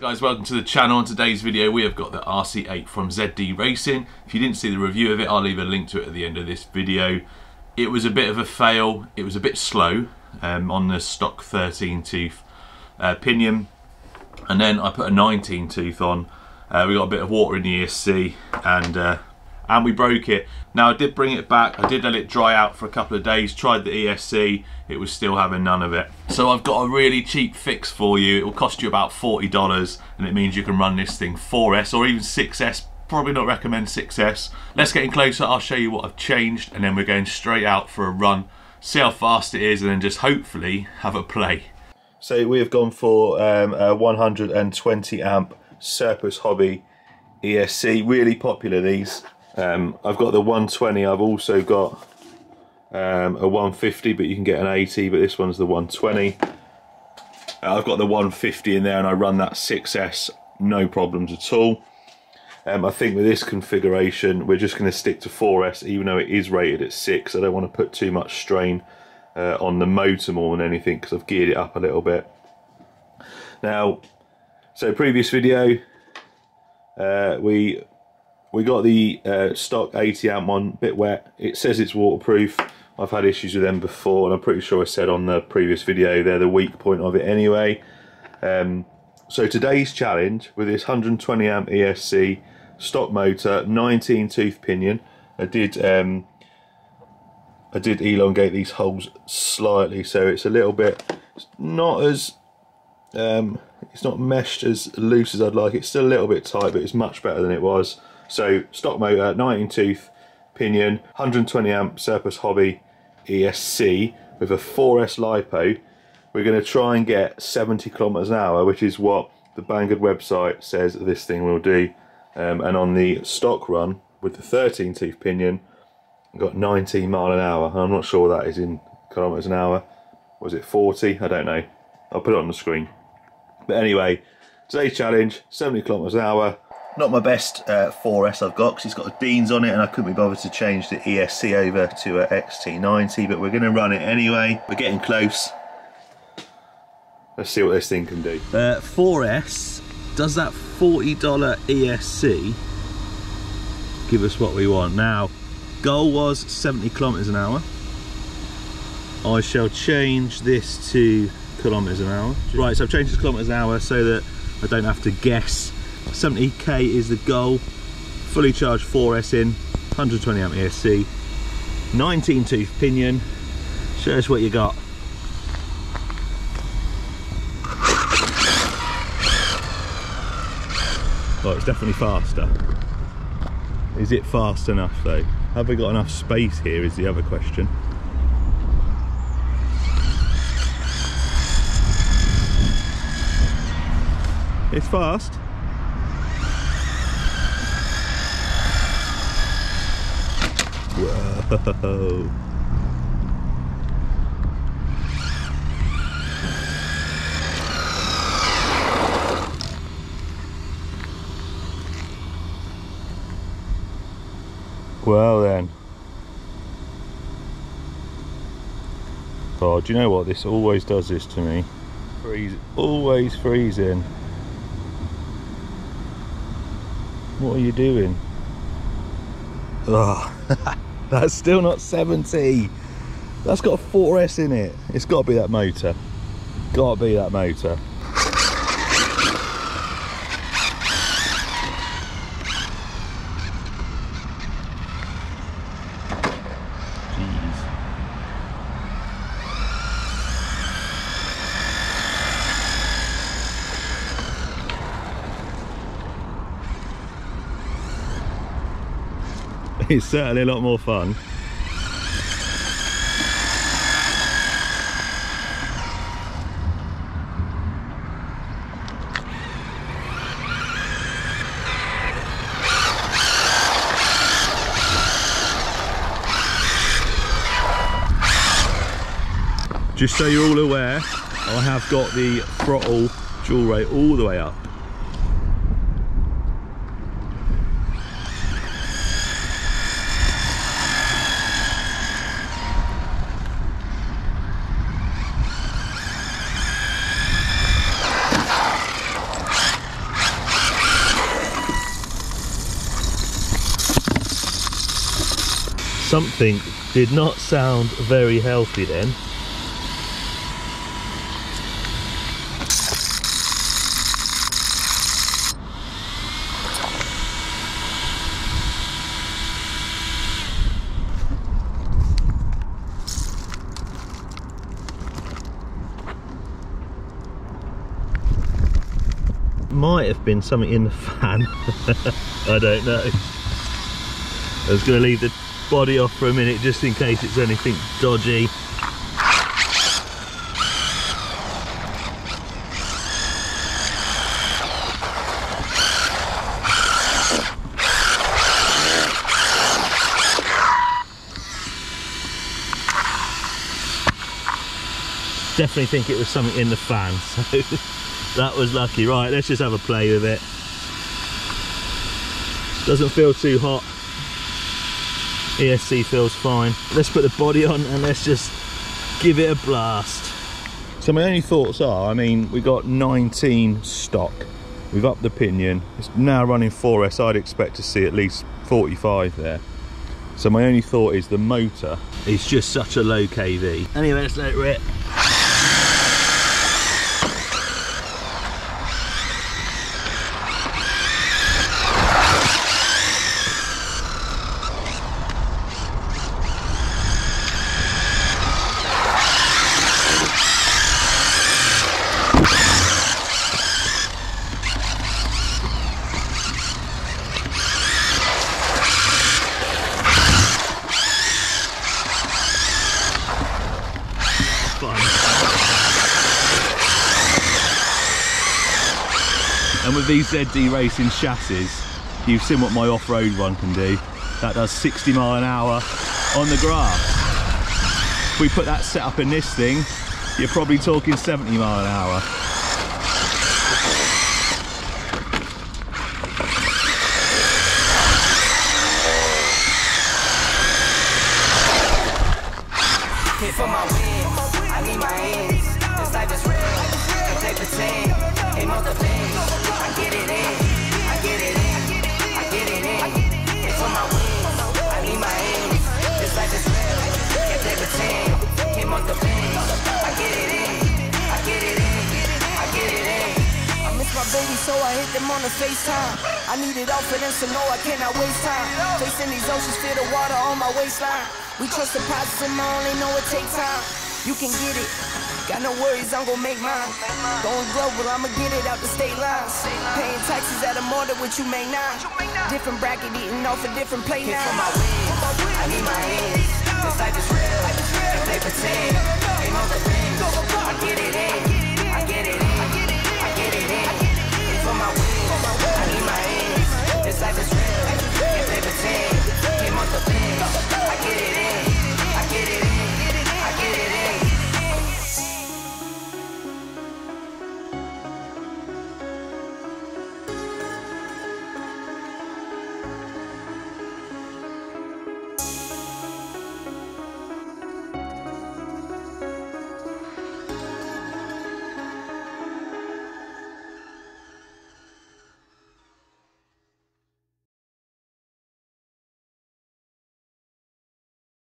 guys, welcome to the channel. In today's video we have got the RC8 from ZD Racing. If you didn't see the review of it, I'll leave a link to it at the end of this video. It was a bit of a fail. It was a bit slow on the stock 13 tooth pinion, and then I put a 19 tooth on. We got a bit of water in the ESC and we broke it. Now I did bring it back, I did let it dry out for a couple of days, tried the ESC, it was still having none of it. So I've got a really cheap fix for you. It will cost you about $40 and it means you can run this thing 4S or even 6S. Probably not recommend 6S. Let's get in closer, I'll show you what I've changed, and then we're going straight out for a run, see how fast it is, and then just hopefully have a play. So we have gone for a 120 amp Surpass Hobby ESC, really popular these. I've got the 120, I've also got a 150, but you can get an 80, but this one's the 120. I've got the 150 in there and I run that 6S, no problems at all. I think with this configuration we're just going to stick to 4S, even though it is rated at 6. I don't want to put too much strain on the motor more than anything, because I've geared it up a little bit. Now, so previous video, we got the stock 80 amp one, bit wet. It says it's waterproof. I've had issues with them before, and I'm pretty sure I said on the previous video they're the weak point of it anyway. So today's challenge with this 120 amp ESC stock motor, 19 tooth pinion. I did elongate these holes slightly, so it's a little bit, it's not as it's not meshed as loose as I'd like. It's still a little bit tight, but it's much better than it was. So stock motor, 19 tooth pinion, 120 amp Surpass Hobby ESC with a 4S Lipo. We're going to try and get 70 kilometers an hour, which is what the Banggood website says this thing will do. And on the stock run with the 13 tooth pinion, I've got 19 mile an hour. I'm not sure what that is in kilometers an hour. Was it 40? I don't know. I'll put it on the screen. But anyway, today's challenge, 70 kilometers an hour. Not my best 4S I've got, because it's got Deans on it and I couldn't be bothered to change the ESC over to a XT90, but we're going to run it anyway. We're getting close. Let's see what this thing can do. 4S, does that $40 ESC give us what we want? Now, goal was 70 kilometers an hour. I shall change this to kilometers an hour. Right, so I've changed it to kilometers an hour so that I don't have to guess. 70k is the goal. Fully charged 4S in, 120 amp ESC, 19 tooth pinion. Show us what you got. Oh, it's definitely faster. Is it fast enough though? Have we got enough space here is the other question. It's fast. Whoa. Well then. Oh, do you know what? This always does this to me. Always freezing. What are you doing? Oh, that's still not 70. That's got a 4S in it. It's got to be that motor. Got to be that motor. It's certainly a lot more fun. Just so you're all aware, I have got the throttle dual rate all the way up. Something did not sound very healthy then. Might have been something in the fan. I don't know. I was going to leave the body off for a minute just in case it's anything dodgy. Definitely think it was something in the fan, so that was lucky. Right, let's just have a play with it. Doesn't feel too hot. ESC feels fine. Let's put the body on and let's just give it a blast. So my only thoughts are, I mean, we got 19 stock. We've upped the pinion. It's now running 4S. I'd expect to see at least 45 there. So my only thought is the motor is just such a low KV. Anyway, let's let it rip. And with these ZD Racing chassis, you've seen what my off-road one can do. That does 60 mile an hour on the grass. If we put that setup in this thing, you're probably talking 70 mile an hour. Hit for my wins, I need my ends. This life is real, and they pretend. Ain't no the things, I get it in, I get it in, I get it in. Hit for my wins, I need my ends. This life is real, and they pretend. Ain't no the things, I get it in, I get it in, I get it in. I miss my baby, so I hit them on the FaceTime. I need it all for them, so no, I cannot waste time. Facing these oceans, feel the water on my waistline. We trust the process and I only know it takes time. You can get it, got no worries, I'm gon' make mine. Going global, I'ma get it out the state lines. Paying taxes at a more than what you make now. Different bracket, eating off a different plate now. For my wins, I need my ends. This life is real, if they pretend. Ain't no the things, I get it in, I get it in, I get it in. For my wins, I need my ends. This life is real, if they pretend.